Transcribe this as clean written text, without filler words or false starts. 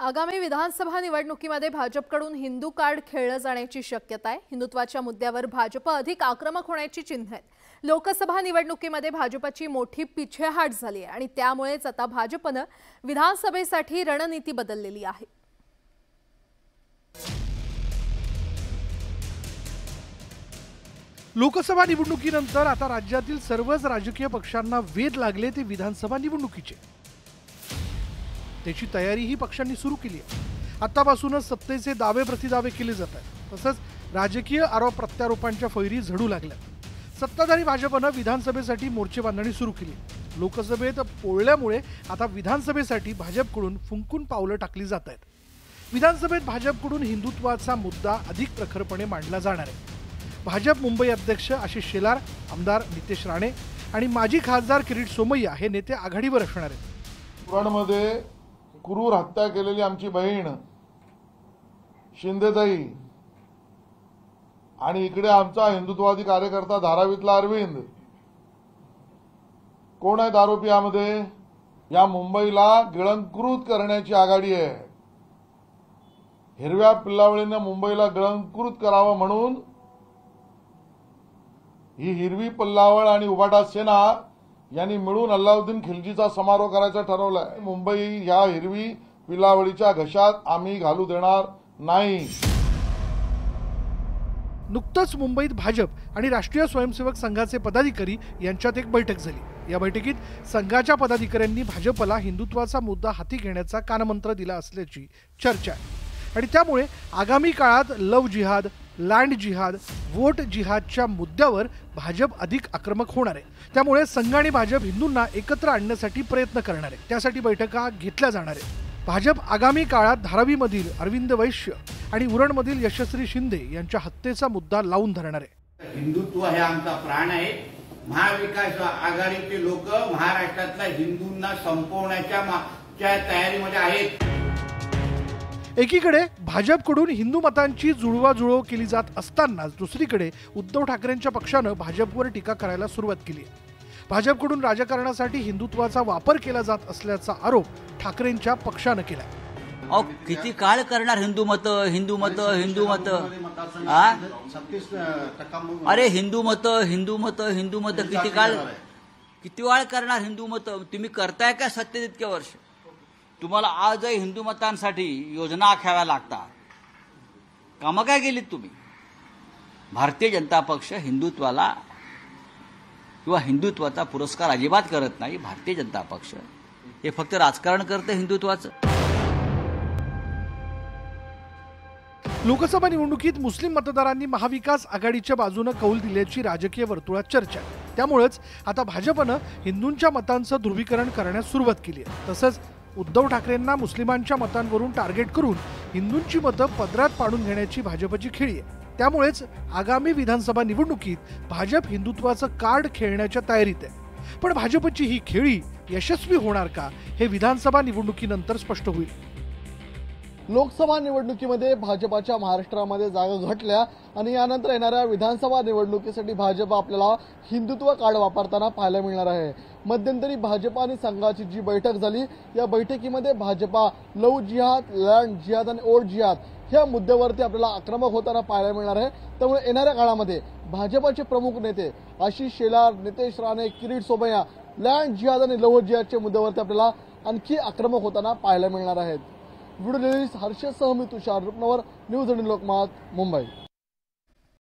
आगामी विधानसभा निवडणुकीमध्ये भाजपकडून हिंदू कार्ड खेळलं जाण्याची शक्यता आहे। हिंदुत्वाच्या मुद्द्यावर भाजप अधिक आक्रमक होण्याची चिन्ह आहेत। लोकसभा निवडणुकीमध्ये भाजपची मोठी पिछेहाट झाली आहे आणि त्यामुळेच आता भाजपने विधानसभेसाठी रणनीती बदललेली आहे। लोकसभा निवडणुकीनंतर आता राज्यातील सर्वच राजकीय पक्षांना वेध लागले ते विधानसभा निवडणुकीचे। त्याची तयारीही पक्षांनी सुरू केली आहे। आतापासूनच सत्तेचे दावे प्रतिदावे केले जात आहेत। तसंच राजकीय आरोप प्रत्यारोपांच्या फैरी झडू लागल्या। सत्ताधारी भाजपने विधानसभेसाठी मोर्चे बांधणी सुरू केली। लोकसभेत पोळल्यामुळे आता विधानसभेसाठी भाजपकडून फुंकून पावलं टाकली जात आहेत। विधानसभेत भाजपकडून हिंदुत्वाचा मुद्दा अधिक प्रखरपणे मांडला जाणार आहे। भाजप मुंबई अध्यक्ष आशिष शेलार, आमदार नितेश राणे आणि माजी खासदार किरीट सोमय्या हे नेते आघाडीवर असणार आहेत। पुराणमध्ये क्रूर हत्या केलेली आमची बहीण शिंदेताई आणि इकडे आमचा हिंदुत्ववादी कार्यकर्ता धारावीतला अरविंद कोण आहेत आरोपी यामध्ये? या मुंबईला गिळंकृत करण्याची आघाडी आहे। हिरव्या पिल्लावळीने मुंबईला गिळंकृत करावं म्हणून ही हिरवी पल्लावळ आणि उबाटा सेना यांनी मिळून अल्लाउद्दीन खिलजीचा समारोह करायचा ठरवलाय। मुंबई या हिरवी पिलावळीच्या घशात आम्ही घालू देणार नाही। नुकतंच मुंबईत भाजप आणि राष्ट्रीय स्वयंसेवक संघाचे पदाधिकारी यांच्यात एक बैठक झाली। या बैठकीत संघाच्या पदाधिकाऱ्यांनी भाजपला हिंदुत्वाचा मुद्दा हाती घेण्याचा कानमंत्र दिला असल्याची चर्चा आहे आणि त्यामुळे आगामी काळात लव्ह जिहाद, लँड जिहाद, वोट जिहादच्या मुद्द्यावर भाजप अधिक आक्रमक होणार आहे। त्यामुळे संघ आणि भाजप हिंदूंना एकत्र आणण्यासाठी प्रयत्न करणार आहे। त्यासाठी बैठका घेतल्या जाणार आहेत। भाजप आगामी काळात धारावीमधील अरविंद वैश्य आणि उरणमधील यशस्वी शिंदे यांच्या हत्येचा मुद्दा लावून धरणार आहे। हिंदुत्व हे आमचा प्राण आहे। महाविकास आघाडीचे लोक महाराष्ट्रातल्या हिंदूंना संपवण्याच्या तयारीमध्ये आहेत। एकीकडे भाजपकडून हिंदू मतांची जुळवाजुळव केली जात असतानाच दुसरीकडे उद्धव ठाकरेंच्या पक्षाने भाजपवर टीका करायला सुरुवात केली आहे। भाजपकडून राजकारणासाठी हिंदुत्वाचा वापर केला जात असल्याचा आरोप ठाकरेंच्या पक्षाने केलाय। अहो किती काळ करणार हिंदू मत अरे हिंदू मत किती काळ करणार हिंदू मत? तुम्ही करताय का सत्तेत इतके वर्ष? तुम्हाला आजही हिंदू मतांसाठी योजना आखाव्या लागतात। कामं काय केलीत तुम्ही? भारतीय जनता पक्ष हिंदुत्वाला किंवा हिंदुत्वाचा पुरस्कार अजिबात करत नाही। भारतीय जनता पक्ष हे फक्त राजकारण करते हिंदुत्वाचं। लोकसभा निवडणुकीत मुस्लिम मतदारांनी महाविकास आघाडीच्या बाजूने कौल दिल्याची राजकीय वर्तुळात चर्चा आहे। त्यामुळेच आता भाजपने हिंदूंच्या मतांचं ध्रुवीकरण करण्यास सुरुवात केली आहे। तसंच उद्धव ठाकरेंना मुस्लिमांच्या मतांवरून टार्गेट करून हिंदूंची मतं पदरात पाडून घेण्याची भाजपची खेळी आहे। त्यामुळेच आगामी विधानसभा निवडणुकीत भाजप हिंदुत्वाचं कार्ड खेळण्याच्या तयारीत आहे। पण भाजपची ही खेळी यशस्वी होणार का हे विधानसभा निवडणुकीनंतर स्पष्ट होईल। लोकसभा निवडणुकीमध्ये भाजपच्या महाराष्ट्रामध्ये जागा घटल्या आणि यानंतर येणाऱ्या विधानसभा निवडणुकीसाठी भाजप आपल्याला हिंदुत्व कार्ड वापरताना पाहायला मिळणार आहे। मध्यंतरी भाजप आणि संघाची जी बैठक झाली या बैठकीमध्ये भाजपा लव्ह जिहाद, लँड जिहाद आणि ओल्ड जिहाद ह्या मुद्द्यावरती आपल्याला आक्रमक होताना पाहायला मिळणार आहे। त्यामुळे येणाऱ्या काळामध्ये भाजपचे प्रमुख नेते आशिष शेलार, नितेश राणे, किरीट सोमय्या लँड जिहाद आणि लव्ह जिहादच्या मुद्द्यावरती आपल्याला आणखी आक्रमक होताना पाहायला मिळणार आहेत। व्हिडिओ जर्नलिस्ट हर्षद सह मी तुषार रुपनवर, न्यूज आणि लोकमत, मुंबई।